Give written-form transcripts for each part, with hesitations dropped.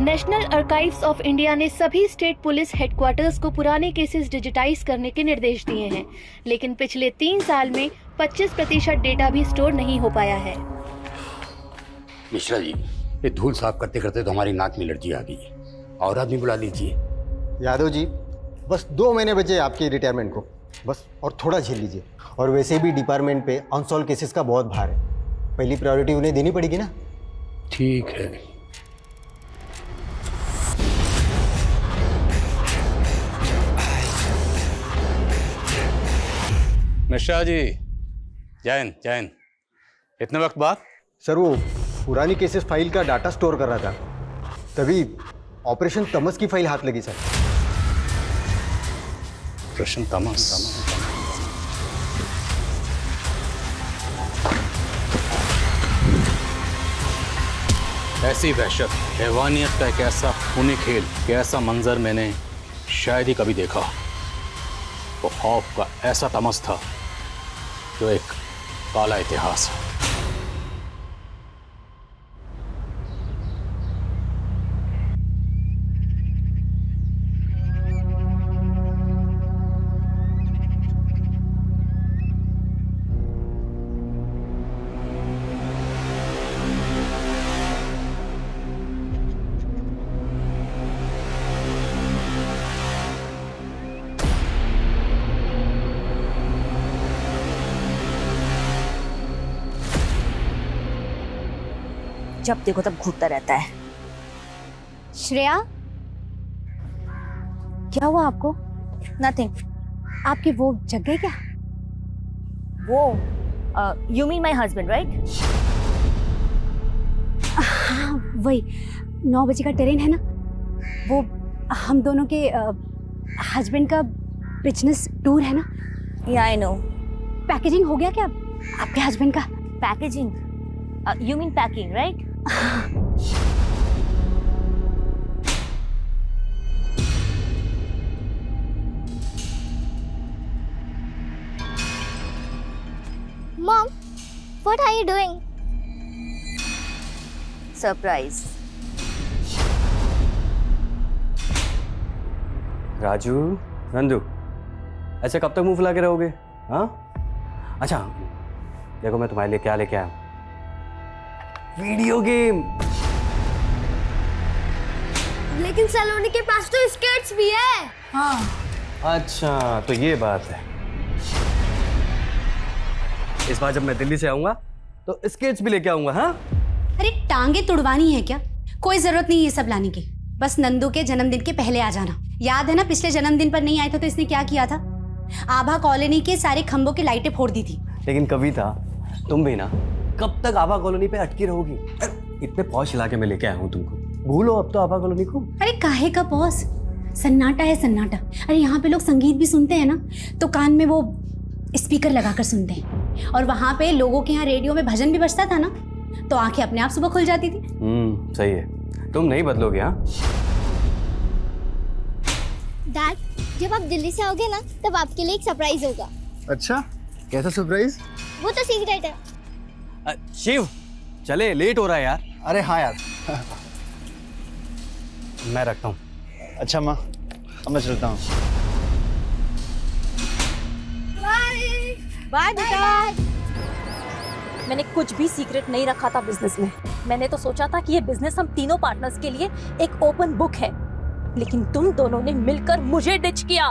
National archives of India ने सभी state police headquarters को पुराने केसेस डिजिटाइज करने के निर्देश दिए हैं, लेकिन पिछले 3 साल में 25% डेटा भी स्टोर नहीं हो पाया है। मिश्रा जी, ये धूल साफ करते करते तो हमारी नाक में एलर्जी आ गई है। और आदमी बुला लीजिए। यादव जी, बस 2 महीने बचे आपकी रिटायरमेंट को, बस और थोड़ा झेल लीजिए। और वैसे भी डिपार्टमेंट पे अनसॉल्व केसेस का बहुत भार है, पहली प्रायोरिटी उन्हें देनी पड़ेगी ना। ठीक है। मिश्रा जी, जैन जैन, इतने वक्त बाद? सर, वो पुरानी केसेस फाइल का डाटा स्टोर कर रहा था, तभी ऑपरेशन तमस की फाइल हाथ लगी सर। ऑपरेशन तमस? ऐसी वहशत, हैवानियत का एक ऐसा खूनी खेल, कि ऐसा मंजर मैंने शायद ही कभी देखा। वो खौफ का ऐसा तमस था जो एक काला इतिहास है। जब देखो तब घूरता रहता है। श्रेया, क्या हुआ आपको? नथिंग। आपकी वो जग गई क्या? वो you mean my husband right? हाँ वही, 9 बजे का ट्रेन है ना, वो हम दोनों के हस्बैंड का बिजनेस टूर है ना। या आई नो। पैकेजिंग हो गया क्या आपके हस्बैंड का? Packaging? You mean packing right? Mom, what are you doing? Surprise. Raju, Nandu, ऐसे कब तक मुंह फुला के रहोगे? हाँ, अच्छा देखो मैं तुम्हारे लिए क्या लेके आया हूं। Video game. लेकिन सलोनी के पास तो स्केट्स भी है। हाँ। अच्छा तो ये बात है। इस बार जब मैं दिल्ली से आऊंगा तो स्केट्स भी लेके आऊंगा। हाँ, अरे टांगे तुड़वानी है क्या? कोई जरूरत नहीं ये सब लाने की, बस नंदू के जन्मदिन के पहले आ जाना। याद है ना, पिछले जन्मदिन पर नहीं आए थे तो इसने क्या किया था? आभा कॉलोनी के सारे खंभों की लाइटें फोड़ दी थी। लेकिन कविता, तुम भी ना कब तक आभा कॉलोनी पे अटकी रहोगी? इतने पौष इलाके में लेके आया हूँ तुमको, भूलो अब तो आभा कॉलोनी को। अरे काहे का पौष, सन्नाटा है सन्नाटा। अरे यहाँ पे लोग संगीत भी सुनते हैं ना, तो कान में वो स्पीकर लगाकर सुनते हैं, और वहाँ पे लोगों के यहाँ रेडियो में भजन भी बजता था ना, तो आंखें अपने आप सुबह खुल जाती थी। सही है, तुम नहीं बदलोगे। हाँ डैड, जब आप दिल्ली से आओगे ना, तब आपके लिए एक सरप्राइज होगा। अच्छा, कैसा सरप्राइज? वो तो सीक्रेट है। शिव, चले, लेट हो रहा है यार। अरे हाँ यार। मैं रखता हूँ। अच्छा माँ, अब मैं चलता हूँ। बाय बेटा। मैंने कुछ भी सीक्रेट नहीं रखा था बिजनेस में। मैंने तो सोचा था कि ये बिजनेस हम तीनों पार्टनर्स के लिए एक ओपन बुक है, लेकिन तुम दोनों ने मिलकर मुझे डिच किया।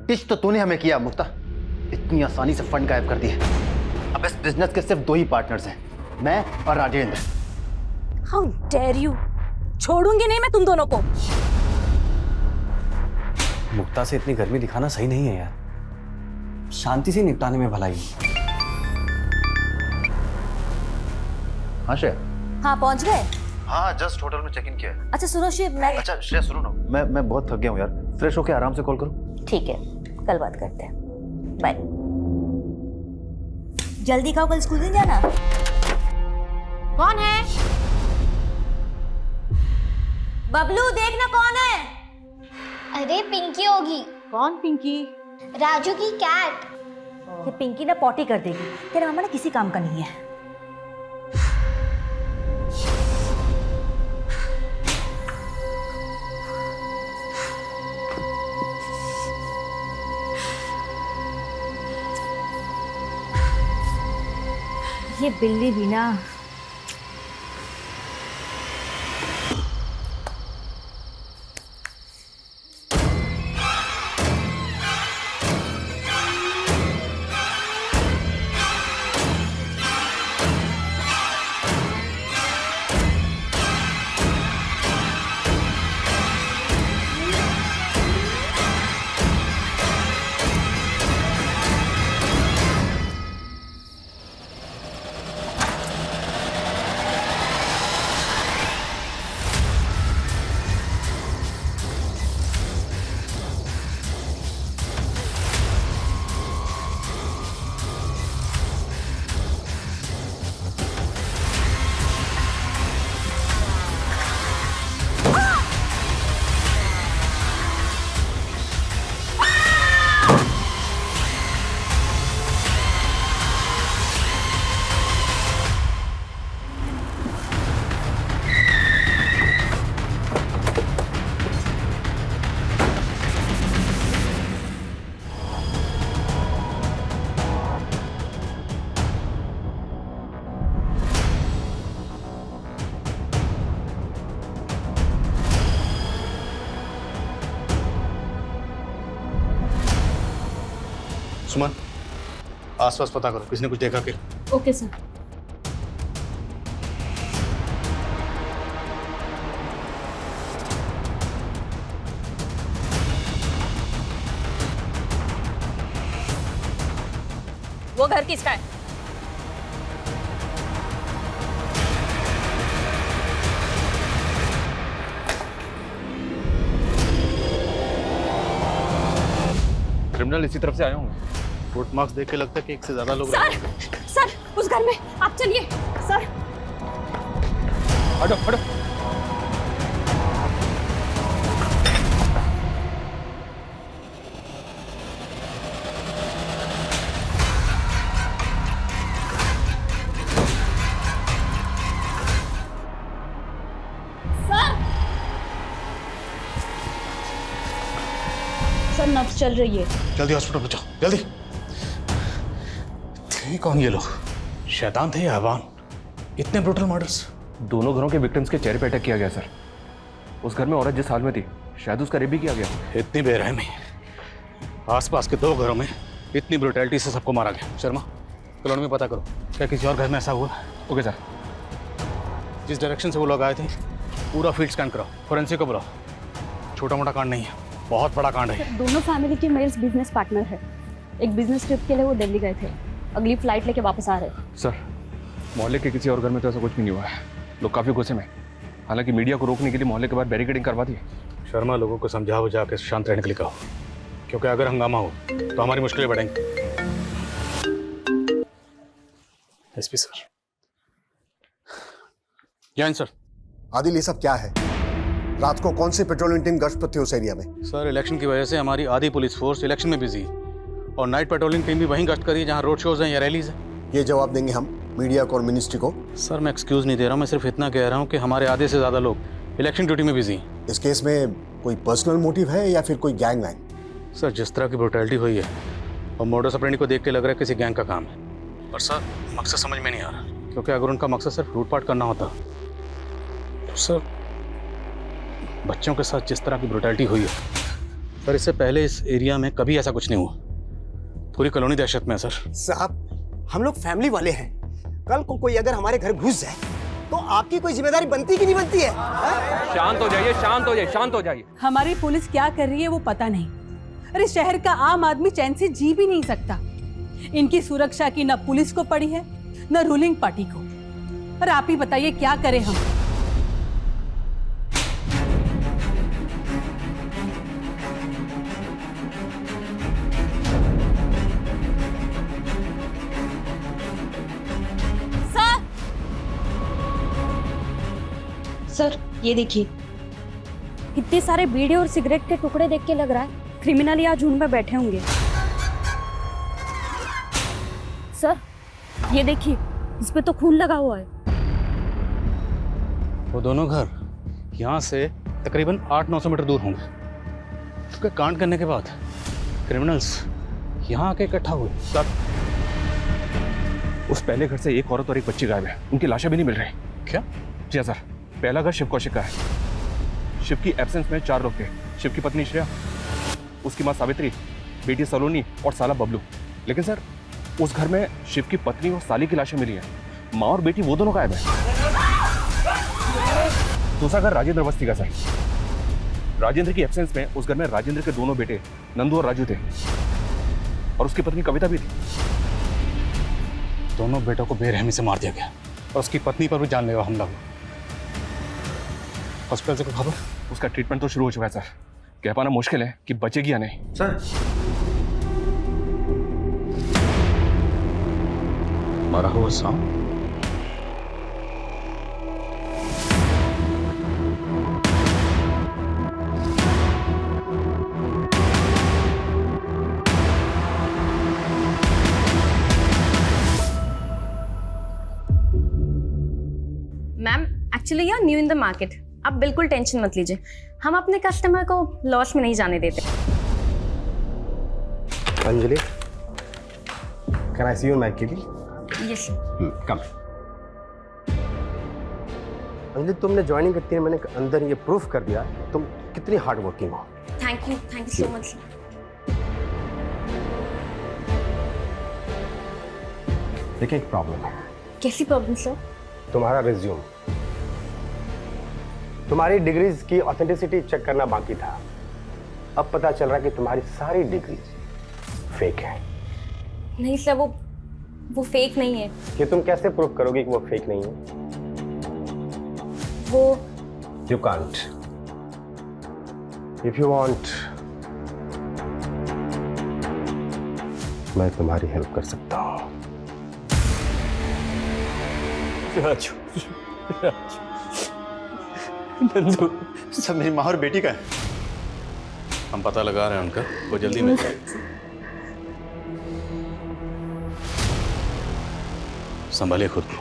डिच तो तूने हमें किया मुक्ता, इतनी आसानी से फंड गायब कर दिए। अब इस बिजनेस के सिर्फ 2 ही पार्टनर्स हैं, मैं और राजेंद्र। How dare you! छोड़ूंगी नहीं मैं तुम दोनों को। मुक्ता से इतनी गर्मी दिखाना सही नहीं है यार, शांति से निपटाने में भलाई है। हाँ श्रेया। हाँ पहुंच गए? हाँ, जस्ट होटल में चेक इन किया है। अच्छा सुनो शिव, मैं अच्छा श्रेया सुनो ना, मैं बहुत थक गया हूँ यार, फ्रेश होके आराम से कॉल करो। ठीक है, कल बात करते हैं। बाय। जल्दी खाओ, कल स्कूल नहीं जाना। कौन है? बबलू, देखना कौन है। अरे पिंकी होगी। कौन पिंकी? राजू की कैट। ये पिंकी ना पॉटी कर देगी, तेरा मामा ना किसी काम का नहीं है। ये बिल्ली भी ना। सुमन, आसपास पता करो, किसी ने कुछ देखा क्या? Okay sir. वो घर किसका है? क्रिमिनल इसी तरफ से आए होंगे। फुट मार्क्स देख के लगता है कि एक से ज्यादा लोग सर, सर, उस घर में आप चलिए। सर, हटो हटो। सर नब्ज चल रही है। जल्दी हॉस्पिटल पहुंचो, जल्दी। थे कौन ये लोग? शैतान थे या हैवान? इतने ब्रूटल मर्डर्स? दोनों घरों के विक्टिम्स के चेहरे पे अटैक किया गया सर। उस घर में औरत जिस हाल में थी, शायद उसका रेप भी किया गया। इतनी बेरहमी। आसपास के 2 घरों में इतनी ब्रुटैलिटी से सबको मारा गया। शर्मा, कॉलोनी में पता करो, क्या किसी और घर में ऐसा हुआ? Okay sir. जिस डायरेक्शन से वो लोग आए थे, पूरा फील्ड स्कैन कराओ, फोरेंसिक को बुलाओ। छोटा मोटा कांड नहीं है, बहुत बड़ा कांड है। दोनों फैमिली के मेल्स बिजनेस पार्टनर है। एक बिजनेस ट्रिप के लिए वो दिल्ली गए थे, अगली फ्लाइट लेके वापस आ रहे हैं। सर, मोहल्ले के किसी और घर में तो ऐसा कुछ भी नहीं हुआ है। लोग काफ़ी गुस्से में। हालांकि मीडिया को रोकने के लिए मोहल्ले के बाद बैरिकेडिंग करवा दी। शर्मा, लोगों को समझा बुझा के शांत रहने के लिए कहो, क्योंकि अगर हंगामा हो तो हमारी मुश्किलें बढ़ेंगी। SP sir. Jain sir. Adil, ये सब क्या है? रात को कौन सी पेट्रोलिंग टीम गश्त पर थी उस एरिया में? सर, इलेक्शन की वजह से हमारी आधी पुलिस फोर्स इलेक्शन में बिजी है और नाइट पेट्रोलिंग टीम भी वहीं गश्त करी जहां रोड शोज हैं या रैलीज हैं। ये जवाब देंगे हम मीडिया को और मिनिस्ट्री को। सर, मैं एक्सक्यूज नहीं दे रहा हूं, मैं सिर्फ इतना कह रहा हूं कि हमारे आधे से ज़्यादा लोग इलेक्शन ड्यूटी में बिजी हैं। इस केस में कोई पर्सनल मोटिव है या फिर कोई गैंग लाइन? सर, जिस तरह की ब्रुटैलिटी हुई है और मोडस ऑपरेंडी को देख के लग रहा है किसी गैंग का काम है। और सर, मकसद समझ में नहीं आ रहा, क्योंकि अगर उनका मकसद सिर्फ लूटपाट करना होता तो सर, बच्चों के साथ जिस तरह की ब्रुटैलिटी हुई है, सर, इससे पहले इस एरिया में कभी ऐसा कुछ नहीं हुआ। पूरी कॉलोनी दहशत में है सर। साहब, हम लोग फैमिली वाले हैं। कल को कोई अगर हमारे घर घुस जाए तो आपकी कोई जिम्मेदारी बनती कि नहीं बनती है? शांत हो जाइए, शांत हो जाइए, शांत हो जाइए। हमारी पुलिस क्या कर रही है वो पता नहीं। अरे शहर का आम आदमी चैन से जी भी नहीं सकता। इनकी सुरक्षा की न पुलिस को पड़ी है न रूलिंग पार्टी को। पर आप ही बताइए क्या करें हम? सर ये देखिए, कितने सारे बीड़ी और सिगरेट के टुकड़े देख के लग रहा है क्रिमिनल यहाँ झुंड में बैठे होंगे। सर, ये देखिए, इस पे तो खून लगा हुआ है। वो दोनों घर यहाँ से तकरीबन 800-900 मीटर दूर होंगे। उसके कांड करने के बाद क्रिमिनल्स यहाँ आके इकट्ठा हुए। सर, उस पहले घर से एक औरत और एक बच्ची गायब है, उनकी लाशें भी नहीं मिल रही। क्या? जी हाँ सर, पहला घर शिव कौशिक का है। शिव की एब्सेंस में 4 लोग थे। शिव की पत्नी श्रेया, उसकी माँ सावित्री, बेटी सलोनी और साला बबलू। लेकिन सर उस घर में शिव की पत्नी और साली की लाशें मिली हैं, माँ और बेटी वो दोनों गायब है। दूसरा घर राजेंद्र अवस्थी का सर। राजेंद्र की एब्सेंस में उस घर में राजेंद्र के दोनों बेटे नंदू और राजू थे और उसकी पत्नी कविता भी थी। दोनों बेटों को बेरहमी से मार दिया गया और उसकी पत्नी पर भी जानलेवा हमला हुआ। हॉस्पिटल से कोई खबर? उसका ट्रीटमेंट तो शुरू हो चुका है सर, कह पाना मुश्किल है कि बचेगी या नहीं। सर मरा हुआ सांप? Ma'am actually you are new in the market, आप बिल्कुल टेंशन मत लीजिए, हम अपने कस्टमर को लॉस में नहीं जाने देते। Anjali, can I see you in my cabin? Yes come. Anjali, तुमने ज्वाइनिंग के 3 महीने के अंदर ये प्रूफ कर दिया तुम कितनी हार्ड वर्किंग हो। Thank you so much. देखिए एक प्रॉब्लम है। कैसी प्रॉब्लम सर? तुम्हारा रिज्यूम, तुम्हारी डिग्रीज की ऑथेंटिसिटी चेक करना बाकी था। अब पता चल रहा है कि तुम्हारी सारी डिग्रीज फेक है। नहीं सर, वो फेक नहीं है। कि तुम कैसे प्रूव करोगे कि वो फेक नहीं है? वो you can't. If you want, मैं तुम्हारी हेल्प कर सकता हूं। नंदू, सब मेरी माँ और बेटी का है। हम पता लगा रहे हैं उनका, वो जल्दी मिल जाए। संभालिए खुद को।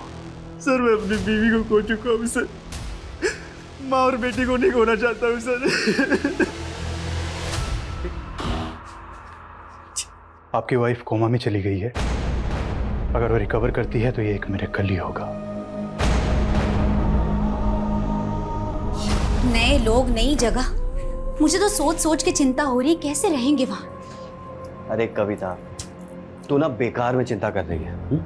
सर मैं अपनी बीवी को खो चुका हूँ सर, माँ और बेटी को नहीं खोना चाहता हूँ सर। आपकी वाइफ कोमा में चली गई है, अगर वो रिकवर करती है तो ये एक मिरेकल ही होगा। नए लोग, नई जगह, मुझे तो सोच सोच के चिंता हो रही है कैसे रहेंगे वहां। अरे कविता, तू ना बेकार में चिंता कर रही है।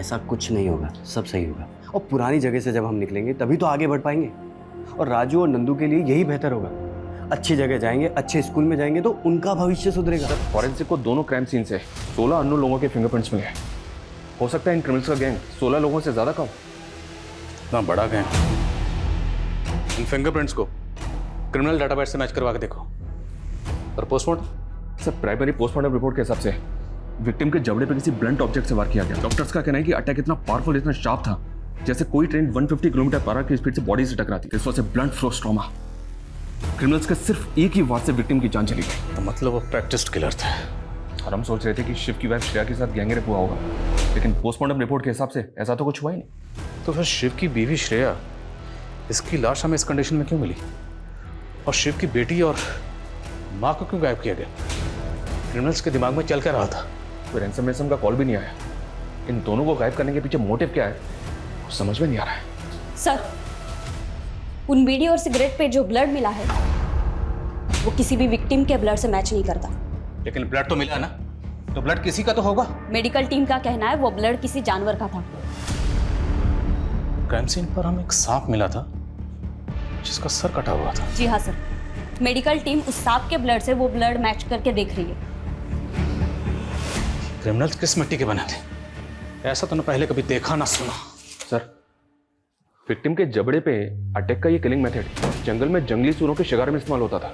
ऐसा कुछ नहीं होगा, सब सही होगा। और पुरानी जगह से जब हम निकलेंगे तभी तो आगे बढ़ पाएंगे। और राजू और नंदू के लिए यही बेहतर होगा। अच्छी जगह जाएंगे, अच्छे स्कूल में जाएंगे तो उनका भविष्य सुधरेगा। फॉरेंसिक को दोनों क्राइम सीन से 16 अननोन लोगों के फिंगरप्रिंट्स मिले। हो सकता है इन क्रिमिनल्स का गैंग 16 लोगों से ज्यादा कम। इतना बड़ा गैंग। इन फिंगरप्रिंट्स को क्रिमिनल डेटाबेस से मैच करवा के देखो। और postmortem? Sir primary postmortem report के हिसाब से विक्टिम के जबड़े पे किसी ब्लंट ऑब्जेक्ट से वार किया गया। डॉक्टर्स का कहना है कि अटैक इतना पावरफुल, इतना शार्प था जैसे कोई ट्रेन 150 किलोमीटर पर आवर की स्पीड से बॉडी से टकराती। इस वजह से ब्लंट फ्लोस ट्रॉमा। क्रिमिनल्स के सिर्फ एक ही वार से विक्टिम की जान चली गई। तो मतलब वो प्रैक्टिस्ड किलर थे। और हम सोच रहे थे कि शिव की वाइफ श्रेया के साथ गैंग रेप हुआ होगा, लेकिन पोस्टमार्टम रिपोर्ट के हिसाब से ऐसा तो कुछ हुआ ही नहीं। तो फिर शिव की बीवी श्रेया, इसकी लाश हमें इस कंडीशन में क्यों मिली? और शिव की बेटी और माँ को क्यों गायब किया गया? क्रिमिनल्स के दिमाग में चल क्या रहा था? कोई रैंसम का कॉल भी नहीं आया। इन दोनों को गायब करने के पीछे मोटिव क्या है कुछ समझ में नहीं आ रहा है। सर, उन बीड़ी और सिगरेट पे जो ब्लड मिला है वो किसी भी विक्टिम के ब्लड से मैच नहीं करता। लेकिन ब्लड तो मिला ना, तो ब्लड किसी का तो होगा। मेडिकल टीम का कहना है वो ब्लड किसी जानवर का था। क्राइम सीन पर हमें एक सांप मिला था जिसका सर कटा हुआ था। जी हाँ सर, मेडिकल टीम उस सांप के ब्लड से वो ब्लड मैच करके देख रही है। क्रिमिनल्स किस मिट्टी के बने थे? ऐसा तो ना पहले कभी देखा ना सुना। सर, विक्टिम के जबड़े पे अटैक का ये किलिंग मेथड जंगल में जंगली सूरों के शिकार में इस्तेमाल होता था।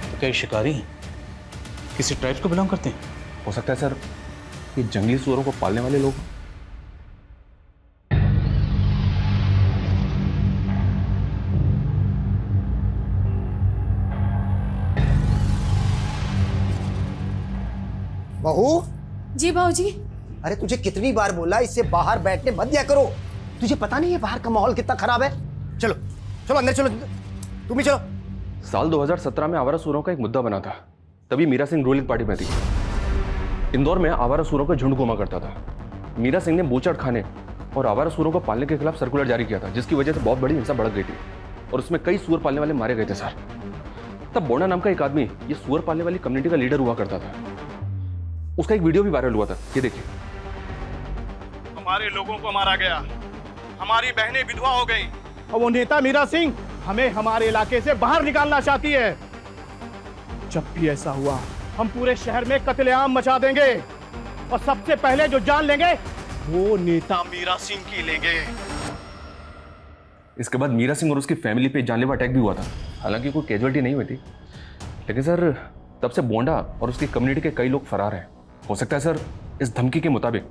तो क्या ये शिकारी किसी ट्राइब को बिलोंग करते हैं? हो सकता है सर, ये जंगली सूरों को पालने वाले लोग। बहू। जी भाऊजी। अरे तुझे कितनी बार बोला इससे बाहर बैठने मत दिया करो। तुझे पता नहीं है बाहर का माहौल कितना खराब है। चलो चलो अंदर चलो, तुम भी चलो। साल 2017 में आवारा सूरों का एक मुद्दा बना था, तभी मीरा सिंह रूलिंग पार्टी में थी। इंदौर में आवारा सूरों का झुंड घुमा करता था। मीरा सिंह ने बूचड़ खाने और आवारा सूरों को पालने के खिलाफ सर्कुलर जारी किया था, जिसकी वजह से बहुत बड़ी हिंसा भड़क गई थी और उसमें कई सूअर पालने वाले मारे गए थे सर। तब बोंडा नाम का एक आदमी ये सूअर पालने वाली कम्युनिटी का लीडर हुआ करता था। उसका एक वीडियो भी वायरल हुआ था, ये देखिए। हमारे लोगों को मारा गया, हमारी बहनें विधवा हो गई और वो नेता मीरा सिंह हमें हमारे इलाके से बाहर निकालना चाहती है। जब भी ऐसा हुआ हम पूरे शहर में कत्लेआम मचा देंगे और सबसे पहले जो जान लेंगे वो नेता मीरा सिंह की लेंगे। इसके बाद मीरा सिंह और उसकी फैमिली पे जानलेवा अटैक भी हुआ था। हालांकि कोई कैजुअलिटी नहीं हुई थी, लेकिन सर तब से बोंडा और उसकी कम्युनिटी के कई लोग फरार हैं। हो सकता है सर इस धमकी के मुताबिक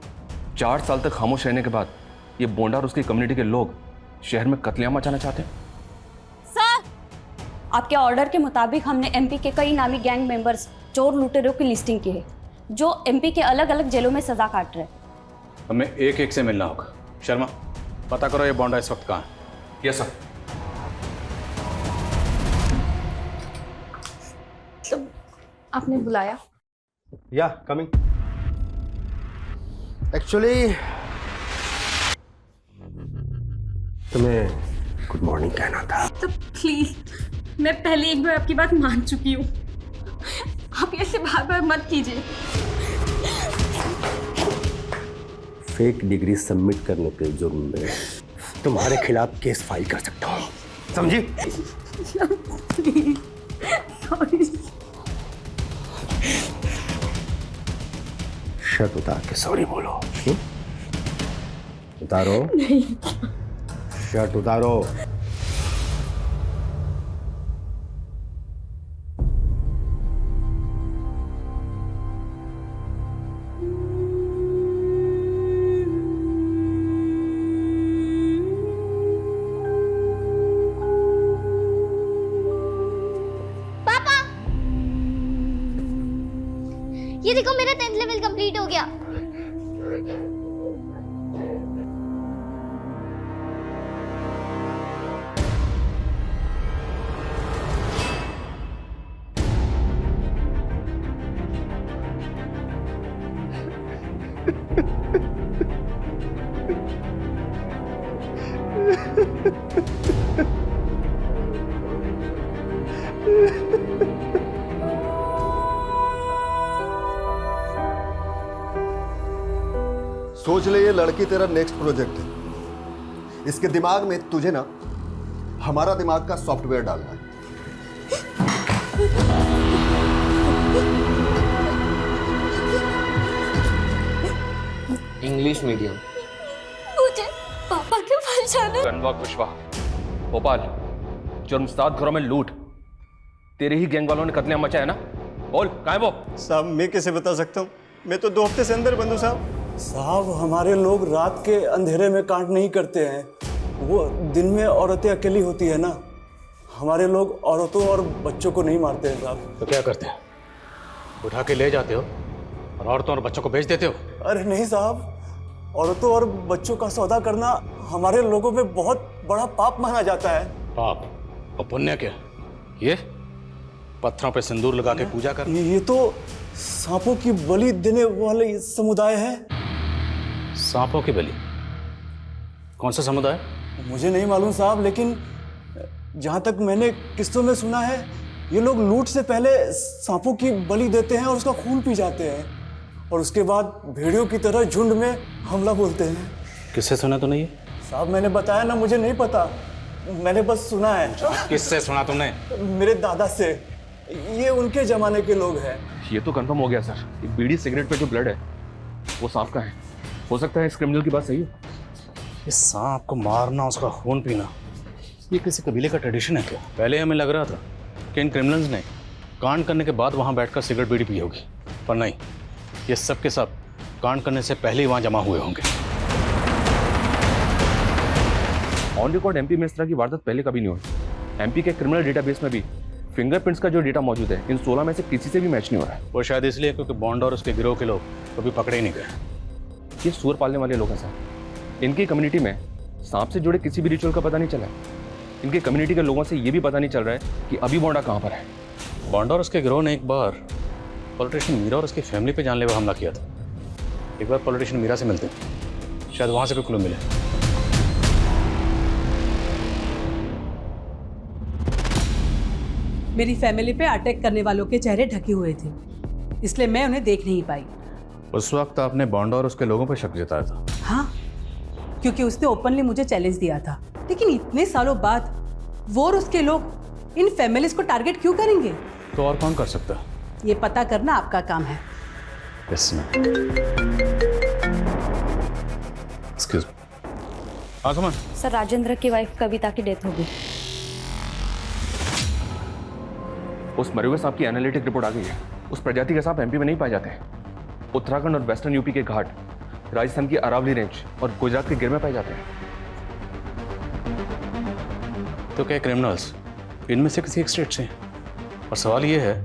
4 साल तक खामोश रहने के बाद ये बोंडा और उसकी कम्युनिटी के लोग शहर में कत्लेआम मचाना चाहते हैं। सर, आपके ऑर्डर के मुताबिक हमने एमपी के कई नामी गैंग मेंबर्स, चोर लुटेरों की लिस्टिंग की है, जो एमपी के अलग अलग जेलों में सजा काट रहे हैं। हमें एक एक से मिलना होगा। शर्मा, पता करो ये बोंडा इस वक्त कहाँ है। Yes sir. तो आपने बुलाया? या कमिंग। एक्चुअली तुम्हें गुड मॉर्निंग कहना था। तो प्लीज, मैं पहले एक बार आपकी बात मान चुकी हूँ, आप ऐसे बार बार मत कीजिए। फेक डिग्री सबमिट करने के जुर्म में तुम्हारे खिलाफ केस फाइल कर सकता हूँ, समझी? शर्ट उतार के सॉरी बोलो। उतारो। नहीं। शर्ट उतारो। ये देखो मेरा 10th लेवल कंप्लीट हो गया। सोच ले ये लड़की तेरा नेक्स्ट प्रोजेक्ट है। इसके दिमाग में तुझे ना हमारा दिमाग का सॉफ्टवेयर डालना है। English medium. मुझे पापा के पास जाना। गनवा कुशवाहा, भोपाल, जुर्म 7 घरों में लूट। तेरे ही गैंग वालों ने कत्लेआम मचाया ना? बोल, कहाँ है वो? साहब मैं कैसे बता सकता हूँ, मैं तो 2 हफ्ते से अंदर बंद हूँ साहब। साहब हमारे लोग रात के अंधेरे में कांड नहीं करते हैं, वो दिन में औरतें अकेली होती है ना। हमारे लोग औरतों और बच्चों को नहीं मारते हैं साहब। तो क्या करते हैं? उठा के ले जाते हो और औरतों और बच्चों को बेच देते हो? अरे नहीं साहब, औरतों और बच्चों का सौदा करना हमारे लोगों में बहुत बड़ा पाप माना जाता है। पाप और पुण्य क्या? ये पत्थरों पे सिंदूर लगा के पूजा कर। ये तो सांपों की बलि देने वाले समुदाय है। सांपों की बलि? कौन सा समुदाय? मुझे नहीं मालूम साहब, लेकिन जहाँ तक मैंने किस्सों में सुना है, ये लोग लूट से पहले सांपों की बलि देते हैं और उसका खून पी जाते हैं और उसके बाद भेड़ियों की तरह झुंड में हमला बोलते हैं। किससे सुना तो नहीं है? साहब मैंने बताया ना, मुझे नहीं पता, मैंने बस सुना है। किससे सुना तुमने? मेरे दादा से। ये उनके जमाने के लोग हैं। ये तो कंफर्म हो गया सर, ये बीड़ी सिगरेट पे जो ब्लड है वो सांप का है। हो सकता है इस क्रिमिनल की बात सही हो। इस सांप को मारना, उसका खून पीना, ये किसी कबीले का ट्रेडिशन है क्या? पहले हमें लग रहा था कि इन क्रिमिनल्स ने कांड करने के बाद वहाँ बैठकर सिगरेट बीड़ी पी होगी, पर नहीं, ये सब के सब कांड करने से पहले ही वहाँ जमा हुए होंगे। ऑन रिकॉर्ड एमपी में इस तरह की वारदात पहले कभी नहीं हुई। एमपी के क्रिमिनल डेटाबेस में भी फिंगरप्रिंट्स का जो डेटा मौजूद है, इन 16 में से किसी से भी मैच नहीं हो रहा है। वो शायद इसलिए क्योंकि बॉन्ड और उसके गिरोह के लोग कभी पकड़े ही नहीं गए। ये सूअर पालने वाले लोग हैं सर। इनकी कम्युनिटी में सांप से जुड़े किसी भी रिचुअल का पता नहीं चला है। इनकी कम्युनिटी के लोगों से ये भी पता नहीं चल रहा है कि अभी बोंडा कहाँ पर है। बॉन्ड और उसके गिरोह ने एक बार पॉलिटिशियन मीरा और उसकी फैमिली पे जानलेवा हमला किया था। एक बार पॉलिटिशियन मीरा से मिलते हैं, शायद वहां से कोई क्लू मिले। मेरी फैमिली पे अटैक करने वालों के चेहरे ढके हुए थे, इसलिए मैं उन्हें देख नहीं पाई। उस वक्त आपने बॉन्ड और उसके लोगों पर शक जताया था। हाँ, क्योंकि उसने ओपनली मुझे चैलेंज दिया था। लेकिन इतने सालों बाद वो और उसके लोग इन फैमिलीज को टारगेट क्यों करेंगे? तो और कौन कर सकता है? ये पता करना आपका काम है। Excuse me. हाँ सुमन। सर, राजेंद्र की वाइफ कविता की डेथ हो गई। उस मरे हुए सांप की एनालिटिक रिपोर्ट आ गई है। उस प्रजाति के सांप एमपी में नहीं पाए जाते। उत्तराखंड और वेस्टर्न यूपी के घाट, राजस्थान की अरावली रेंज और गुजरात के गिर में पाए जाते हैं। तो क्या क्रिमिनल्स इनमें से किसी एक स्टेट से हैं? और सवाल यह है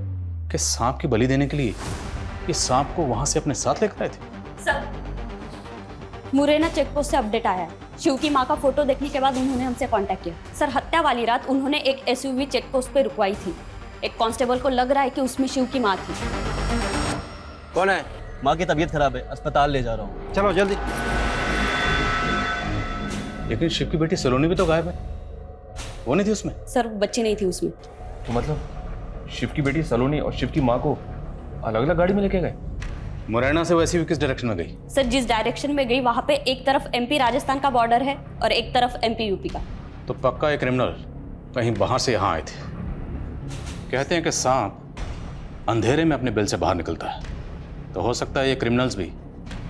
कि सांप की बलि देने के लिए इस सांप को वहां से अपने साथ लेकर आए थे। सर, मुरैना चेकपोस्ट से अपडेट आया है। शिव की मां का फोटो देखने के बाद उन्होंने हमसे कांटेक्ट किया। सर, हत्या वाली रात उन्होंने एक एसयूवी चेकपोस्ट पे रुकवाई थी। एक कांस्टेबल को लग रहा है कि उसमें शिव की मां थी। कौन है? माँ की तबीयत खराब है, अस्पताल ले जा रहा हूँ। चलो जल्दी। लेकिन शिव की बेटी सलोनी भी तो गायब है, वो नहीं थी उसमें? सर, बच्ची नहीं थी उसमें। तो मतलब शिव की बेटी सलोनी और शिव की माँ को अलग अलग गाड़ी में लेके गए? मुरैना से वैसे भी किस डायरेक्शन में गई? सर, जिस डायरेक्शन में गई वहां पे एक तरफ एमपी राजस्थान का बॉर्डर है और एक तरफ एमपी यूपी का। तो पक्का एक क्रिमिनल कहीं बाहर से यहाँ आए थे। कहते हैं कि सांप अंधेरे में अपने बिल से बाहर निकलता है, तो हो सकता है ये क्रिमिनल्स भी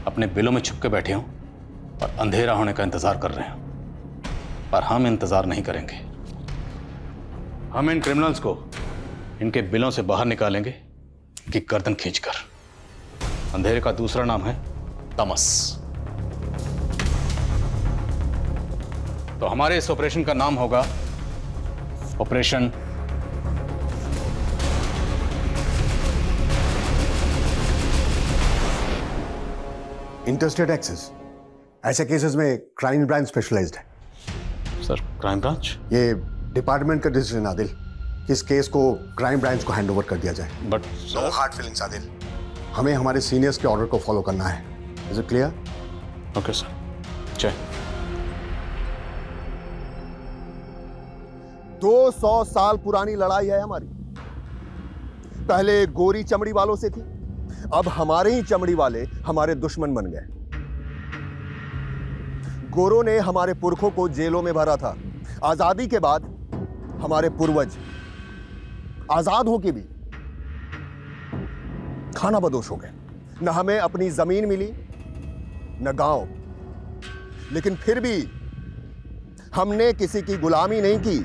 अपने बिलों में छुप के बैठे हों और अंधेरा होने का इंतजार कर रहे हों। पर हम इंतजार नहीं करेंगे। हम इन क्रिमिनल्स को इनके बिलों से बाहर निकालेंगे कि गर्दन खींचकर। अंधेरे का दूसरा नाम है तमस। तो हमारे इस ऑपरेशन का नाम होगा ऑपरेशन इंटरस्टेट एक्सेस। ऐसे केसेस में क्राइम ब्रांच स्पेशलाइज्ड है। Sir, crime branch? ये डिपार्टमेंट का डिसीजन आदिल, कि इस केस को क्राइम ब्रांच को हैंडओवर कर दिया जाए। But no hard feelings Adil, हमें हमारे सीनियर्स के ऑर्डर को फॉलो करना है। Is it clear? Okay sir. Jai. 200 साल पुरानी लड़ाई है हमारी। पहले गोरी चमड़ी वालों से थी, अब हमारे ही चमड़ी वाले हमारे दुश्मन बन गए। गोरों ने हमारे पुरखों को जेलों में भरा था। आजादी के बाद हमारे पूर्वज आजाद होके भी खाना बदोश हो गए। न हमें अपनी जमीन मिली न गांव, लेकिन फिर भी हमने किसी की गुलामी नहीं की,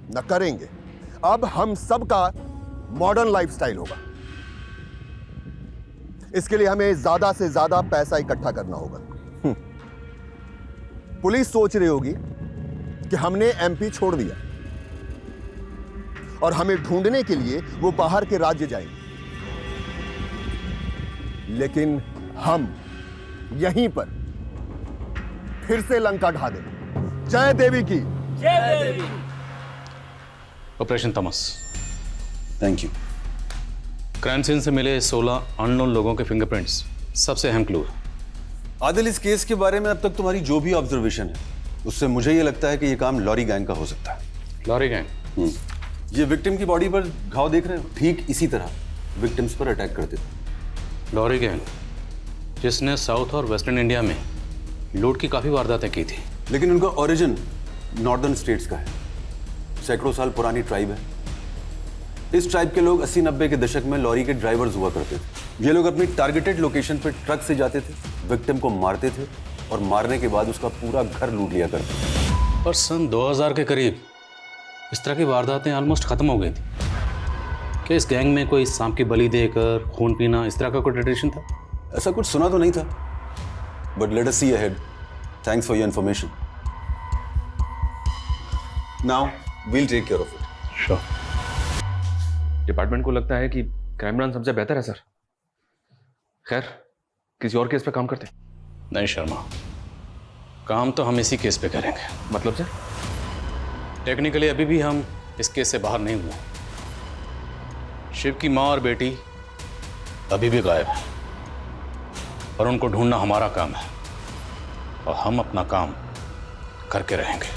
न करेंगे। अब हम सबका मॉडर्न लाइफस्टाइल होगा। इसके लिए हमें ज्यादा से ज्यादा पैसा इकट्ठा करना होगा। पुलिस सोच रही होगी कि हमने एमपी छोड़ दिया और हमें ढूंढने के लिए वो बाहर के राज्य जाएंगे, लेकिन हम यहीं पर फिर से लंका ढा देंगे। जय देवी की जय देवी। Operation Tamas. Thank you. Crime scene से मिले 16 अननोन लोगों के फिंगरप्रिंट्स सबसे अहम क्लू है। आदिल, इस केस के बारे में अब तक तुम्हारी जो भी ऑब्जर्वेशन है उससे मुझे ये लगता है कि ये काम लॉरी गैंग का हो सकता है। Lorry gang? ये विक्टिम की बॉडी पर घाव देख रहे हो, ठीक इसी तरह विक्टिम्स पर अटैक करते थे। लॉरी गैंग जिसने साउथ और वेस्टर्न इंडिया में लूट की काफी वारदातें की थी। लेकिन उनका ओरिजिन नॉर्दर्न स्टेट्स का है। सैकड़ों साल पुरानी ट्राइब है। इस ट्राइब के लोग 80-90 के दशक में लॉरी के ड्राइवर्स हुआ करते थे। ये लोग अपनी टारगेटेड लोकेशन पर ट्रक से जाते थे, विक्टिम को मारते थे और मारने के बाद उसका पूरा घर लूट लिया करते थे। और सन 2000 के करीब इस तरह की वारदातें ऑलमोस्ट खत्म हो गई थी। क्या इस गैंग में कोई सांप की बलि देकर खून पीना इस तरह का कोई ट्रेडिशन था? ऐसा कुछ सुना तो नहीं था, but let us see ahead. Thanks for your information. Now we'll take care of it. Sure. Department को लगता है कि क्राइम ब्रांच सबसे बेहतर है सर। खैर, किसी और केस पे काम करते? नहीं शर्मा, काम तो हम इसी केस पे करेंगे। मतलब सर? टेक्निकली अभी भी हम इस केस से बाहर नहीं हुए। शिव की माँ और बेटी अभी भी गायब है और उनको ढूंढना हमारा काम है और हम अपना काम करके रहेंगे।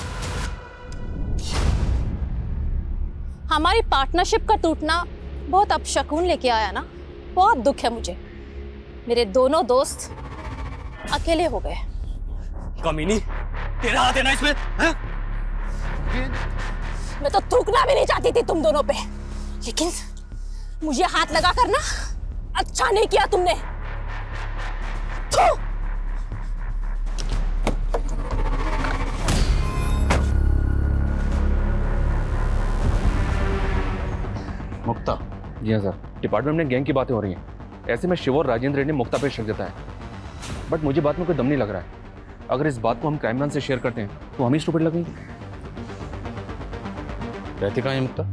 हमारी पार्टनरशिप का टूटना बहुत अपशकुन लेके आया ना। बहुत दुख है मुझे। मेरे दोनों दोस्त अकेले हो गए। कमीनी, तेरा हाथ है ना इसमें, हैं? मैं तो थूकना भी नहीं चाहती थी तुम दोनों पे, लेकिन मुझे हाथ लगा कर ना अच्छा नहीं किया तुमने। थू! मुक्ता। जी हाँ सर, डिपार्टमेंट में गैंग की बातें हो रही हैं। ऐसे में शिव और राजेंद्र ने मुक्ता पे शक जताया है, बट मुझे बात में कोई दम नहीं लग रहा है। अगर इस बात को हम क्राइम ब्रांच से शेयर करते हैं तो हम ही स्टूपिड लगेंगे। रहती कहाँ है मुक्ता?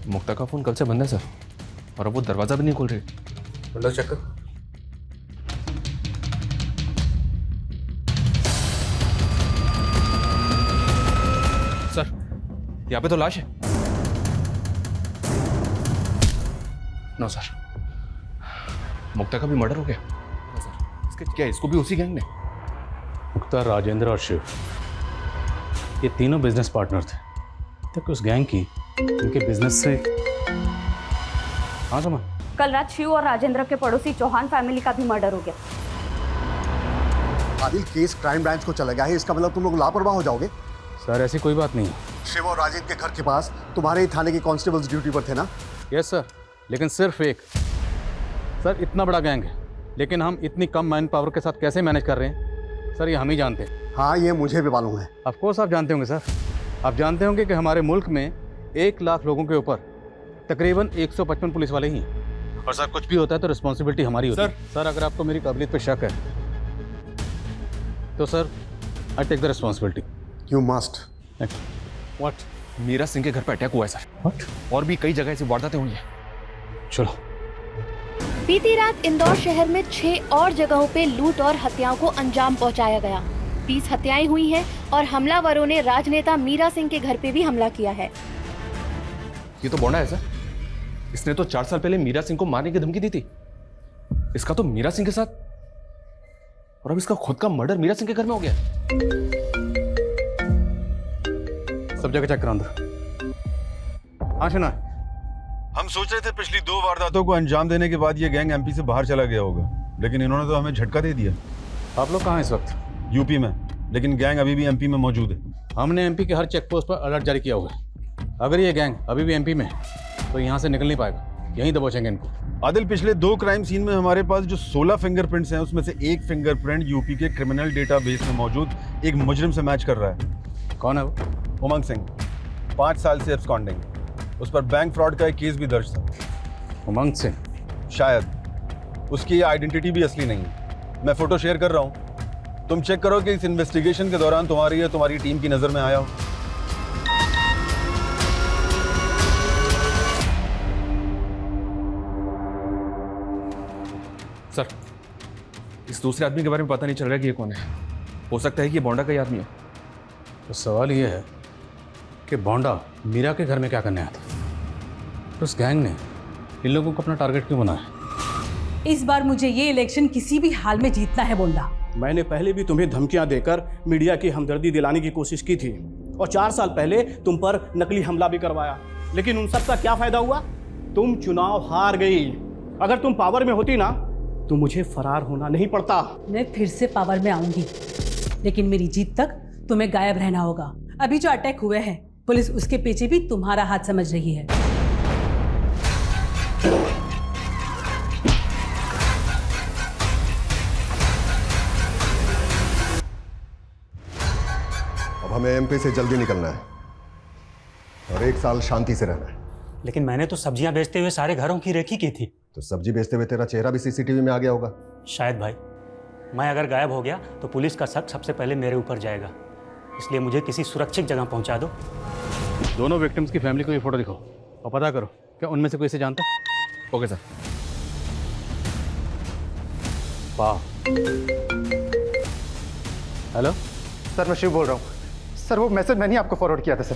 मुक्ता का फोन कल से बंद है सर, और अब वो दरवाजा भी नहीं खोल रही। विंडो चेक कर। सर, यहाँ पे तो लाश है। नो सर, मुक्ता का भी मर्डर हो गया। सर, इसके क्या इसको भी उसी गैंग ने? मुक्ता, राजेंद्र और शिव, ये तीनों बिजनेस पार्टनर थे। तक उस गैंग की उनके बिजनेस से हाँ समझ। कल रात शिव और राजेंद्र के पड़ोसी चौहान फैमिली का भी मर्डर हो गया। आदिल, केस क्राइम ब्रांच को चला गया है, इसका मतलब तुम लोग लापरवाह हो जाओगे। सर ऐसी कोई बात नहीं है। शिव और राजेंद्र के घर के पास तुम्हारे ही थाने के कांस्टेबल्स ड्यूटी पर थे ना? यस सर, लेकिन सिर्फ एक। सर इतना बड़ा गैंग है, लेकिन हम इतनी कम मैन पावर के साथ कैसे मैनेज कर रहे हैं सर, ये हम ही जानते हैं। हाँ, ये मुझे भी मालूम है। ऑफ कोर्स आप जानते होंगे सर। आप जानते होंगे कि हमारे मुल्क में 1 लाख लोगों के ऊपर तकरीबन 155 पुलिस वाले ही हैं। और सर कुछ भी होता है तो रिस्पॉन्सिबिलिटी हमारी होती है। सर अगर आपको मेरी काबिलियत पे शक है तो sir I take the responsibility. You must. What? Meera Singh के घर पर अटैक हुआ है सर। व्हाट? और भी कई जगह ऐसी वारदातें हुई हैं। चलो। बीती रात इंदौर शहर में 6 और जगहों पे लूट और हत्याओं को अंजाम पहुंचाया गया। 20 हत्याएं हुई हैं और हमलावरों ने राजनेता मीरा सिंह के घर पे भी हमला किया है। ये तो बोंडा है सर। इसने तो 4 साल पहले मीरा सिंह को मारने की धमकी दी थी। इसका तो मीरा सिंह के साथ, और अब इसका खुद का मर्डर मीरा सिंह के घर में हो गया। सब जगह चेक करो अंदर। हाँ सुना। हम सोच रहे थे पिछली 2 वारदातों को अंजाम देने के बाद ये गैंग एमपी से बाहर चला गया होगा, लेकिन इन्होंने तो हमें झटका दे दिया। आप लोग कहाँ हैं इस वक्त? यूपी में, लेकिन गैंग अभी भी एमपी में मौजूद है। हमने एमपी के हर चेक पोस्ट पर अलर्ट जारी किया हुआ है। अगर ये गैंग अभी भी एमपी में है तो यहाँ से निकल नहीं पाएगा, यहीं दबोचेंगे इनको। आदिल, पिछले 2 क्राइम सीन में हमारे पास जो 16 फिंगरप्रिंट्स हैं उसमें से एक फिंगरप्रिंट यूपी के क्रिमिनल डेटाबेस में मौजूद एक मुजरिम से मैच कर रहा है। कौन है वो? उमंग सिंह, 5 साल से एब्सकॉन्डिंग। उस पर बैंक फ्रॉड का एक केस भी दर्ज था। उमंग सिंह? शायद। उसकी आइडेंटिटी भी असली नहीं है। मैं फोटो शेयर कर रहा हूँ, तुम चेक करो कि इस इन्वेस्टिगेशन के दौरान तुम्हारी या तुम्हारी टीम की नजर में आया हो। सर, इस दूसरे आदमी के बारे में पता नहीं चल रहा है कि ये कौन है। हो सकता है कि ये बोंडा का ही आदमी है। तो सवाल ये है कि बोंडा मीरा के घर में क्या करने आया था? तो उस गैंग ने इन लोगों को अपना टारगेट क्यों बनाया? इस बार मुझे ये इलेक्शन किसी भी हाल में जीतना है बोंडा। मैंने पहले भी तुम्हें धमकियां देकर मीडिया की हमदर्दी दिलाने की कोशिश की थी, और 4 साल पहले तुम पर नकली हमला भी करवाया, लेकिन उन सब का क्या फायदा हुआ? तुम चुनाव हार गई अगर तुम पावर में होती ना तो मुझे फरार होना नहीं पड़ता। मैं फिर से पावर में आऊंगी, लेकिन मेरी जीत तक तुम्हें गायब रहना होगा। अभी जो अटैक हुए हैं, पुलिस उसके पीछे भी तुम्हारा हाथ समझ रही है। अब हमें एमपी से जल्दी निकलना है और 1 साल शांति से रहना है। लेकिन मैंने तो सब्जियां बेचते हुए सारे घरों की रेकी की थी। तो सब्जी बेचते हुए तेरा चेहरा भी सीसीटीवी में आ गया होगा। शायद भाई, मैं अगर गायब हो गया तो पुलिस का शक सबसे पहले मेरे ऊपर जाएगा, इसलिए मुझे किसी सुरक्षित जगह पहुंचा दो। दोनों विक्टिम्स की फैमिली को ये फोटो दिखाओ और पता करो क्या उनमें से कोई इसे जानता है। Okay sir. वाह। हेलो सर, मैं शिव बोल रहा हूँ। सर, वो मैसेज मैंने आपको फॉरवर्ड किया था सर।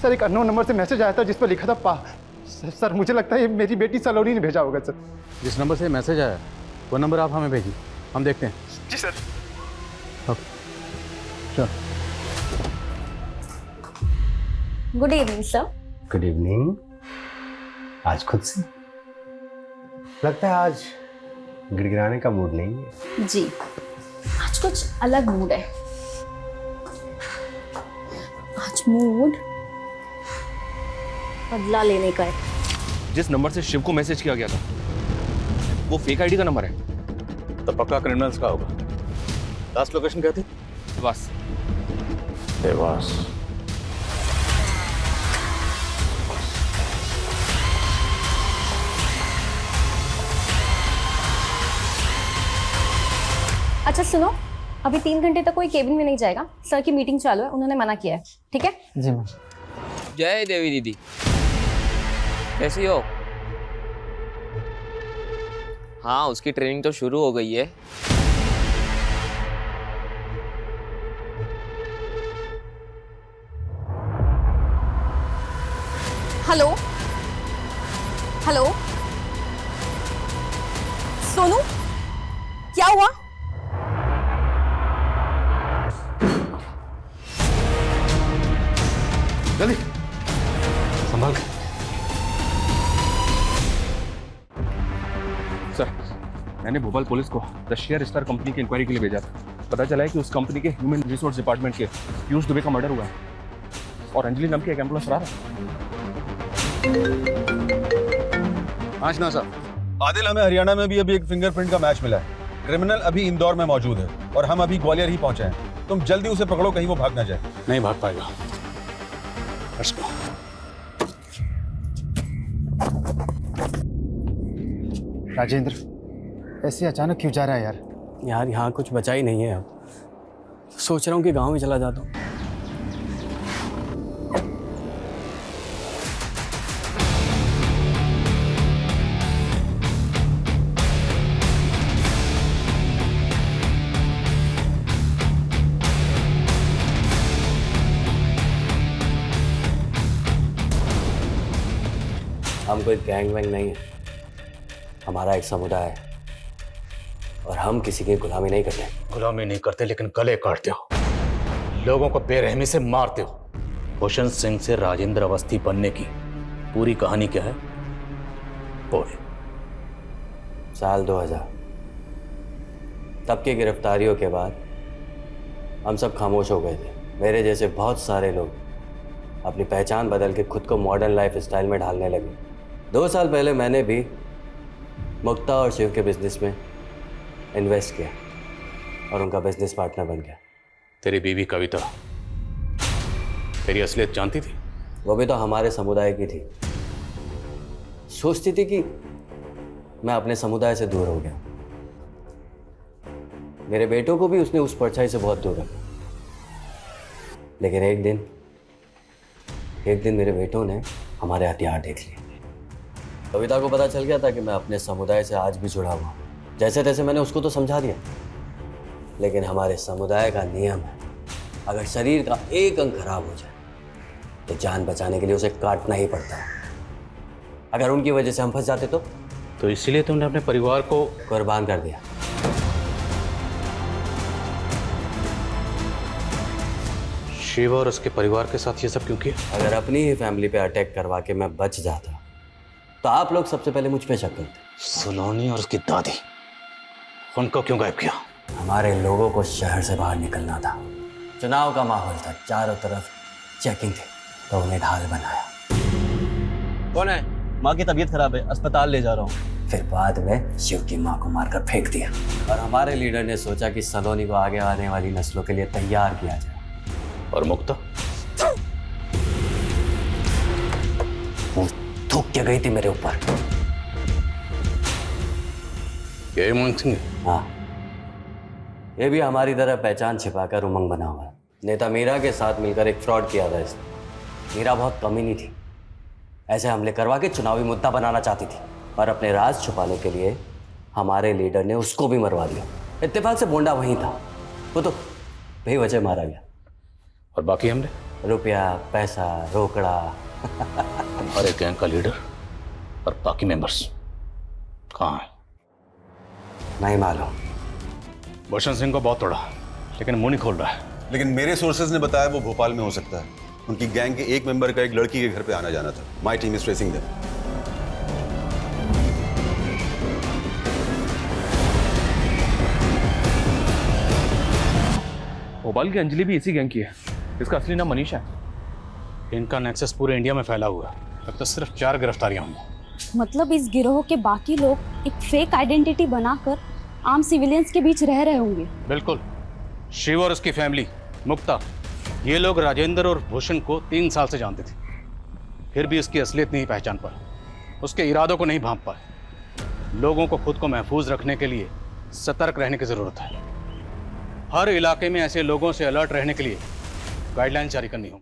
सर, एक अननोन नंबर से मैसेज आया था जिस पर लिखा था पा। सर, मुझे लगता है ये मेरी बेटी सलोनी ने भेजा होगा सर। जिस नंबर से मैसेज आया वो नंबर आप हमें भेजिए, हम देखते हैं। जी सर। ओके चलो। Good evening sir. Good evening. आज खुद से लगता है आज गिड़गिड़ाने का मूड नहीं है। जी, आज कुछ अलग मूड है। आज मूड बदला लेने का है। जिस नंबर से शिव को मैसेज किया गया था वो फेक आईडी का नंबर है। तो पक्का क्रिमिनल्स का होगा। लास्ट लोकेशन क्या थी? बस देवास। अच्छा सुनो, अभी 3 घंटे तक कोई केबिन में नहीं जाएगा। सर की मीटिंग चालू है, उन्होंने मना किया है। ठीक है जी मैम। जय देवी दीदी, कैसी हो? हाँ, उसकी ट्रेनिंग तो शुरू हो गई है। हेलो हेलो, सोनू, क्या हुआ? जल्दी संभाल के। सर, मैंने भोपाल पुलिस को द शेयर स्टार कंपनी की इंक्वायरी के लिए भेजा था। पता चला है कि उस कंपनी के ह्यूमन रिसोर्स डिपार्टमेंट के पीयूष दुबे का मर्डर हुआ है और अंजलि नाम की एक एम्प्लॉय फरार है। ना साहब, आदिल, हमें हरियाणा में भी अभी एक फिंगरप्रिंट का मैच मिला है। क्रिमिनल अभी इंदौर में मौजूद है और हम अभी ग्वालियर ही पहुंचे हैं। तुम जल्दी उसे पकड़ो, कहीं वो भाग ना जाए। नहीं भाग पाएगा। Let's go. राजेंद्र, ऐसे अचानक क्यों जा रहा है यार? यार यहाँ कुछ बचा ही नहीं है। अब सोच रहा हूँ कि गांव में चला जाता हूँ। हम कोई गैंग वैंग नहीं है, हमारा एक समुदाय है और हम किसी की गुलामी नहीं करते। गुलामी नहीं करते, लेकिन गले काटते हो, लोगों को बेरहमी से मारते हो। भूषण सिंह से राजेंद्र अवस्थी बनने की पूरी कहानी क्या है? बोले। साल 2000, तब की गिरफ्तारियों के बाद हम सब खामोश हो गए थे। मेरे जैसे बहुत सारे लोग अपनी पहचान बदल के खुद को मॉडर्न लाइफ स्टाइल में ढालने लगे। 2 साल पहले मैंने भी मुक्ता और शिव के बिजनेस में इन्वेस्ट किया और उनका बिजनेस पार्टनर बन गया। तेरी बीवी कविता तेरी असलियत जानती थी? वो भी तो हमारे समुदाय की थी। सोचती थी कि मैं अपने समुदाय से दूर हो गया। मेरे बेटों को भी उसने उस परछाई से बहुत दूर रखा। लेकिन एक दिन मेरे बेटों ने हमारे हथियार देख लिए। कविता को पता चल गया था कि मैं अपने समुदाय से आज भी जुड़ा हुआ हूँ। जैसे तैसे मैंने उसको तो समझा दिया, लेकिन हमारे समुदाय का नियम है, अगर शरीर का एक अंग खराब हो जाए तो जान बचाने के लिए उसे काटना ही पड़ता है। अगर उनकी वजह से हम फंस जाते तो इसीलिए तुमने अपने परिवार को कुर्बान कर दिया। शिव और उसके परिवार के साथ ये सब क्यों किया? अगर अपनी ही फैमिली पे अटैक करवा के मैं बच जाता तो आप लोग सबसे पहले मुझ पे शक करते। सलोनी और उसकी दादी, उनको क्यों गायब किया? हमारे लोगों को शहर से बाहर निकलना था, चुनाव का माहौल था, चारों तरफ चेकिंग थी, तो उन्हें ढाल बनाया। कौन है? माँ की तबीयत खराब है, अस्पताल ले जा रहा हूँ। फिर बाद में शिव की माँ को मारकर फेंक दिया। और हमारे लीडर ने सोचा कि सलोनी को आगे आने वाली नस्लों के लिए तैयार किया जाए। और मुक्ता? वो थूक के गई थी मेरे ऊपर। ये मोहन सिंह? हाँ, ये भी हमारी तरह पहचान छिपाकर उमंग बना हुआ है। नेता मीरा के साथ मिलकर एक फ्रॉड किया था इसने। मीरा बहुत कमीनी थी, ऐसे हमले करवा के चुनावी मुद्दा बनाना चाहती थी, और अपने राज छुपाने के लिए हमारे लीडर ने उसको भी मरवा दिया। इत्तेफाक से बोंडा वहीं था, वो तो बेवजह मारा गया। और बाकी हमले? रुपया, पैसा, रोकड़ा। तुम्हारे गैंग का लीडर और बाकी मेंबर्स कहाँ हैं? नहीं मालूम। भूषण सिंह को बहुत तोड़ा, लेकिन मुंह नहीं खोल रहा है। लेकिन मेरे सोर्सेज ने बताया वो भोपाल में हो सकता है। उनकी गैंग के एक मेंबर का एक लड़की के घर पे आना जाना था। My team is tracing them. Bhopal की अंजलि भी इसी गैंग की है। इसका असली नाम मनीषा है। इनका नेक्सस पूरे इंडिया में फैला हुआ है। अब तक सिर्फ 4 गिरफ्तारियां हुई। मतलब इस गिरोह के बाकी लोग एक फेक आइडेंटिटी बनाकर आम सिविलियंस के बीच रह रहे होंगे। बिल्कुल। शिव और उसकी फैमिली, मुक्ता, ये लोग राजेंद्र और भूषण को 3 साल से जानते थे, फिर भी उसकी असलियत नहीं पहचान पाए, उसके इरादों को नहीं भांप पाए। लोगों को खुद को महफूज रखने के लिए सतर्क रहने की ज़रूरत है। हर इलाके में ऐसे लोगों से अलर्ट रहने के लिए गाइडलाइन जारी करनी होगी।